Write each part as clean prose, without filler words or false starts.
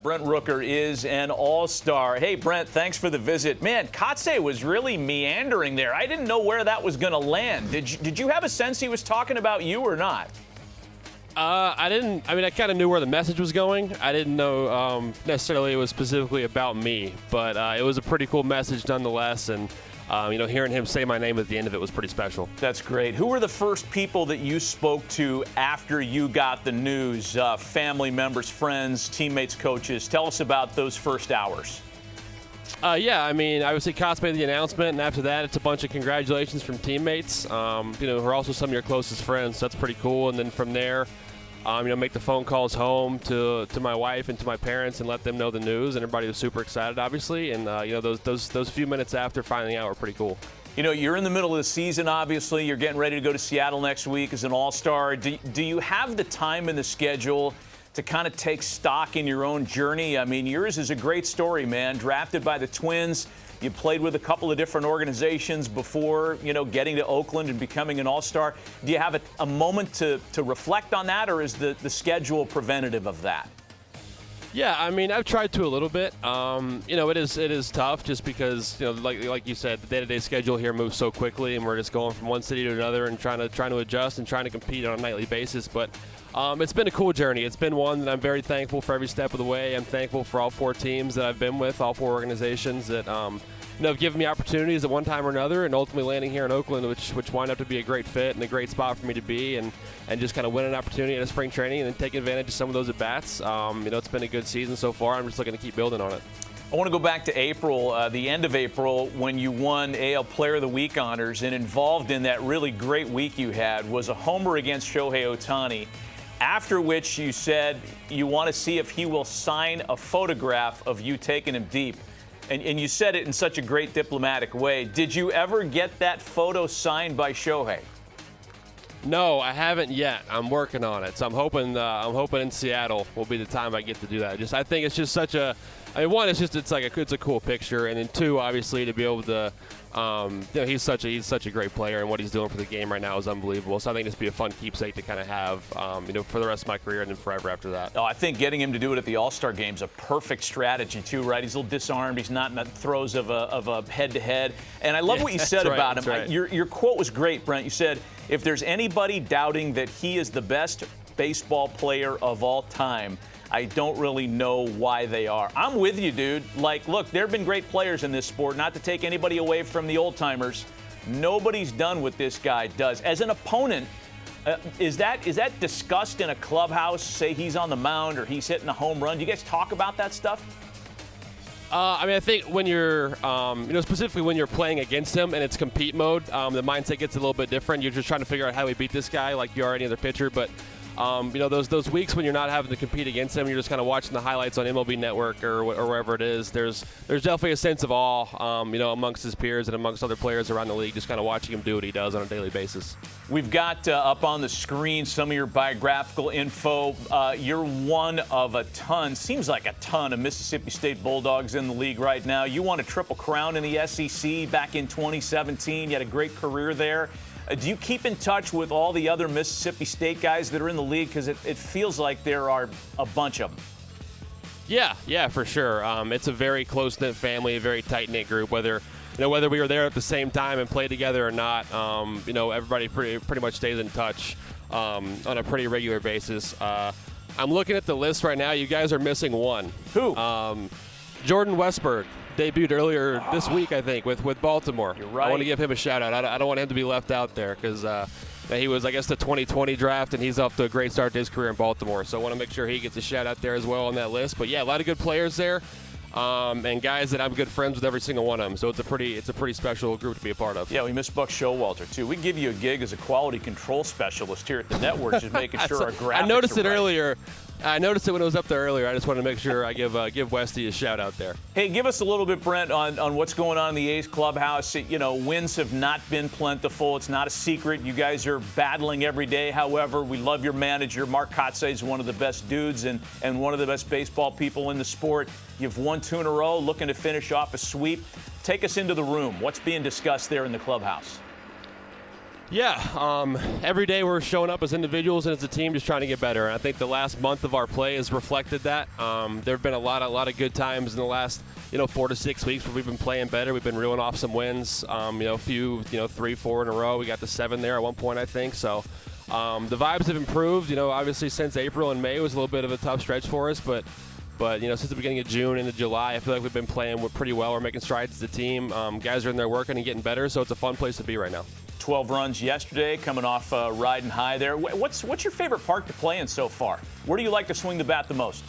Brent Rooker is an all-star. Hey, Brent, thanks for the visit. Man, Kotsay was really meandering there. I didn't know where that was going to land. Did you have a sense he was talking about you or not? I didn't. I mean, I kind of knew where the message was going. I didn't know necessarily it was specifically about me, but it was a pretty cool message nonetheless. And hearing him say my name at the end of it was pretty special. That's great. Who were the first people that you spoke to after you got the news? Family members, friends, teammates, coaches. Tell us about those first hours. Yeah, I mean, obviously Kotz made the announcement, and after that, it's a bunch of congratulations from teammates, who are also some of your closest friends. So that's pretty cool. And then from there, make the phone calls home to my wife and to my parents and let them know the news. And everybody was super excited, obviously. And those few minutes after finding out were pretty cool. You know, you're in the middle of the season, obviously. You're getting ready to go to Seattle next week as an all-star. Do you have the time in the schedule to kind of take stock in your own journey? I mean, yours is a great story, man. Drafted by the Twins. You played with a couple of different organizations before, getting to Oakland and becoming an all-star. Do you have a moment to reflect on that, or is the schedule preventative of that? Yeah, I mean, I've tried to a little bit. It is tough just because, like you said, the day-to-day schedule here moves so quickly, and we're just going from one city to another and trying to adjust and trying to compete on a nightly basis. But it's been a cool journey. It's been one that I'm very thankful for every step of the way. I'm thankful for all four teams that I've been with, all four organizations that have given me opportunities at one time or another, and ultimately landing here in Oakland, which wound up to be a great fit and a great spot for me to be, and just kind of win an opportunity at a spring training and then take advantage of some of those at-bats. It's been a good season so far. I'm just looking to keep building on it. I want to go back to April, the end of April, when you won AL Player of the Week honors, and involved in that really great week you had was a homer against Shohei Ohtani, after which you said you want to see if he will sign a photograph of you taking him deep. And you said it in such a great diplomatic way. Did you ever get that photo signed by Shohei? No, I haven't yet. I'm working on it. So I'm hoping in Seattle will be the time I get to do that. I think it's just such a. I mean, one, it's a cool picture, and then two, obviously, to be able to. He's such a great player, and what he's doing for the game right now is unbelievable. So I think this would be a fun keepsake to kind of have, for the rest of my career and then forever after that. Oh, I think getting him to do it at the All-Star game is a perfect strategy too, right? He's a little disarmed. He's not in the throes of a head-to-head. And I love what you said about him. Right. Your quote was great, Brent. You said, if there's anybody doubting that he is the best baseball player of all time, I don't really know why they are. I'm with you, dude. Look, there have been great players in this sport. Not to take anybody away from the old-timers. Nobody's done what this guy does. As an opponent, is that discussed in a clubhouse? Say he's on the mound or he's hitting a home run. Do you guys talk about that stuff? I think when you're, specifically when you're playing against him and it's compete mode, the mindset gets a little bit different. You're just trying to figure out how we beat this guy like you are any other pitcher. But those weeks when you're not having to compete against him, you're just kind of watching the highlights on MLB Network or wherever it is. There's definitely a sense of awe, amongst his peers and amongst other players around the league, just kind of watching him do what he does on a daily basis. We've got up on the screen some of your biographical info. You're one of a ton, seems like a ton, of Mississippi State Bulldogs in the league right now. You won a Triple Crown in the SEC back in 2017. You had a great career there. Do you keep in touch with all the other Mississippi State guys that are in the league? Because it feels like there are a bunch of them. Yeah, for sure. It's a very close-knit family, a very tight-knit group. Whether we were there at the same time and played together or not, everybody pretty much stays in touch on a pretty regular basis. I'm looking at the list right now. You guys are missing one. Who? Jordan Westberg. Debuted earlier this week, I think, with Baltimore. You're right. I want to give him a shout-out. I don't want him to be left out there because he was, I guess, the 2020 draft, and he's off to a great start to his career in Baltimore. So I want to make sure he gets a shout-out there as well on that list. But, yeah, a lot of good players there and guys that I'm good friends with every single one of them. So it's a pretty special group to be a part of. Yeah, we miss Buck Showalter, too. We give you a gig as a quality control specialist here at the network, just making sure our graphics I noticed it right. earlier. I noticed it when it was up there earlier. I just wanted to make sure I give Westy a shout out there. Hey, give us a little bit, Brent, on what's going on in the A's clubhouse. Wins have not been plentiful. It's not a secret. You guys are battling every day. However, we love your manager. Mark Kotsay is one of the best dudes and one of the best baseball people in the sport. You've won 2 in a row, looking to finish off a sweep. Take us into the room. What's being discussed there in the clubhouse? Yeah, every day we're showing up as individuals and as a team just trying to get better. And I think the last month of our play has reflected that. There have been a lot of good times in the last 4 to 6 weeks where we've been playing better. We've been reeling off some wins, a few 3, 4 in a row. We got to 7 there at one point, I think. So the vibes have improved. Obviously since April and May was a little bit of a tough stretch for us, but since the beginning of June into July, I feel like we've been playing pretty well. We're making strides as a team. Guys are in there working and getting better, so it's a fun place to be right now. 12 runs yesterday, coming off riding high there. What's your favorite park to play in so far? Where do you like to swing the bat the most?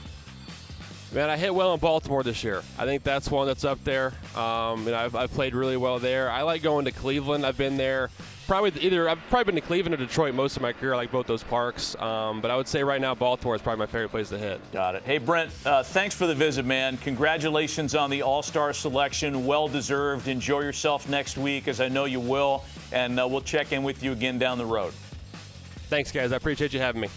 Man, I hit well in Baltimore this year. I think that's one that's up there. I've played really well there. I like going to Cleveland. I've been there. I've probably been to Cleveland or Detroit most of my career. I like both those parks. But I would say right now Baltimore is probably my favorite place to hit. Got it. Hey, Brent, thanks for the visit, man. Congratulations on the All-Star selection. Well-deserved. Enjoy yourself next week, as I know you will. And we'll check in with you again down the road. Thanks, guys. I appreciate you having me.